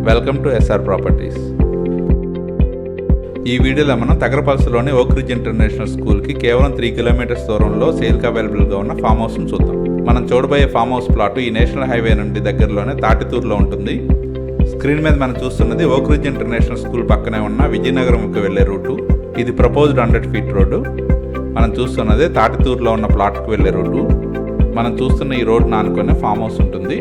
Welcome to SR properties. ఈ వీడియోలో మనం తగరపల్సలోని ఓక్ రిడ్జ్ ఇంటర్నేషనల్ స్కూల్కి కేవలం 3 కిలోమీటర్స్ దూరంలో సేల్కి అవైలబుల్గా ఉన్న ఫామ్ హౌస్ను చూద్దాం. మనం చూడబోయే ఫామ్ హౌస్ ప్లాట్ ఈ నేషనల్ హైవే నుండి దగ్గరలోనే తాటితూరులో ఉంటుంది. స్క్రీన్ మీద మనం చూస్తున్నది ఓక్ రిడ్జ్ ఇంటర్నేషనల్ స్కూల్ పక్కనే ఉన్న విజయనగరంకి వెళ్లే రూటు. ఇది ప్రపోజ్డ్ 100 ఫీట్ రోడ్డు. మనం చూస్తున్నది తాటితూరులో ఉన్న ప్లాట్కి వెళ్లే రూటు. మనం చూస్తున్న ఈ రోడ్డును ఆనుకునే ఫామ్ హౌస్ ఉంటుంది.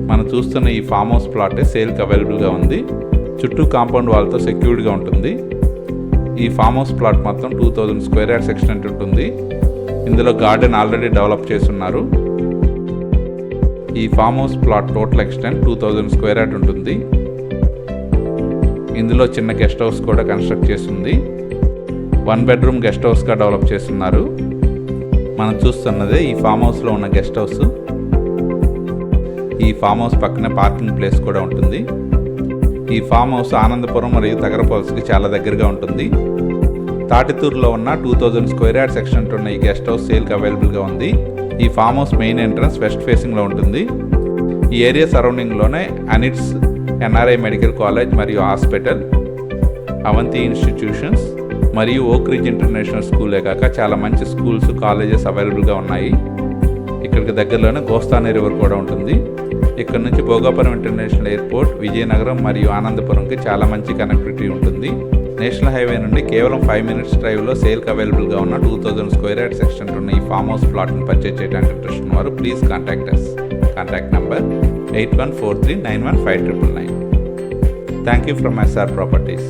మనం చూస్తున్న ఈ ఫామ్ హౌస్ ప్లాటే సేల్కి అవైలబుల్గా ఉంది. చుట్టూ కాంపౌండ్ వాల్తో సెక్యూర్డ్గా ఉంటుంది. ఈ ఫామ్ హౌస్ ప్లాట్ మొత్తం 2000 స్క్వేర్ యార్డ్స్ ఎక్స్టెంట్ ఉంటుంది. ఇందులో గార్డెన్ ఆల్రెడీ డెవలప్ చేస్తున్నారు. ఈ farm house plot total extent 2000 square yard ఉంటుంది. ఇందులో చిన్న గెస్ట్ హౌస్ కూడా కన్స్ట్రక్ట్ చేస్తుంది. 1 బెడ్రూమ్ గెస్ట్ హౌస్గా డెవలప్ చేస్తున్నారు. మనం చూస్తున్నదే ఈ ఫామ్ హౌస్లో ఉన్న గెస్ట్ హౌస్. ఈ ఫామ్ హౌస్ పక్కనే పార్కింగ్ ప్లేస్ కూడా ఉంటుంది. ఈ ఫామ్ హౌస్ ఆనందపురం మరియు తగరపల్స్కి చాలా దగ్గరగా ఉంటుంది. తాటితూరులో ఉన్న 2000 స్క్వేర్ యార్డ్స్ ఎక్స్టెంట్ ఉన్న ఈ గెస్ట్ హౌస్ సేల్కి అవైలబుల్గా ఉంది. ఈ farm house main entrance west ఫేసింగ్లో ఉంటుంది. ఈ ఏరియా సరౌండింగ్లోనే అనిట్స్, ఎన్ఆర్ఐ మెడికల్ కాలేజ్ మరియు హాస్పిటల్, అవంతి ఇన్స్టిట్యూషన్స్ మరియు ఓక్ రిడ్జ్ ఇంటర్నేషనల్ స్కూలే కాక చాలా మంచి స్కూల్స్, కాలేజెస్ అవైలబుల్గా ఉన్నాయి. ఇక్కడికి దగ్గరలోనే గోస్తాని రివర్ కూడా ఉంటుంది. ఇక్కడ నుంచి భోగాపురం ఇంటర్నేషనల్ ఎయిర్పోర్ట్, విజయనగరం మరియు ఆనందపురంకి చాలా మంచి కనెక్టివిటీ ఉంటుంది. నేషనల్ హైవే నుండి కేవలం 5 మినిట్స్ డ్రైవ్లో సేల్కి అవైలబుల్గా ఉన్న 2000 స్క్వేర్ యార్డ్స్ ఎక్స్టెంట్ ఉన్న ఈ ఫామ్ హౌస్ ప్లాట్ని పర్చేజ్ చేయడానికి ఇంట్రెస్ట్ ఉన్నవారు please contact us. Contact number 8143915999. Thank you from SR properties.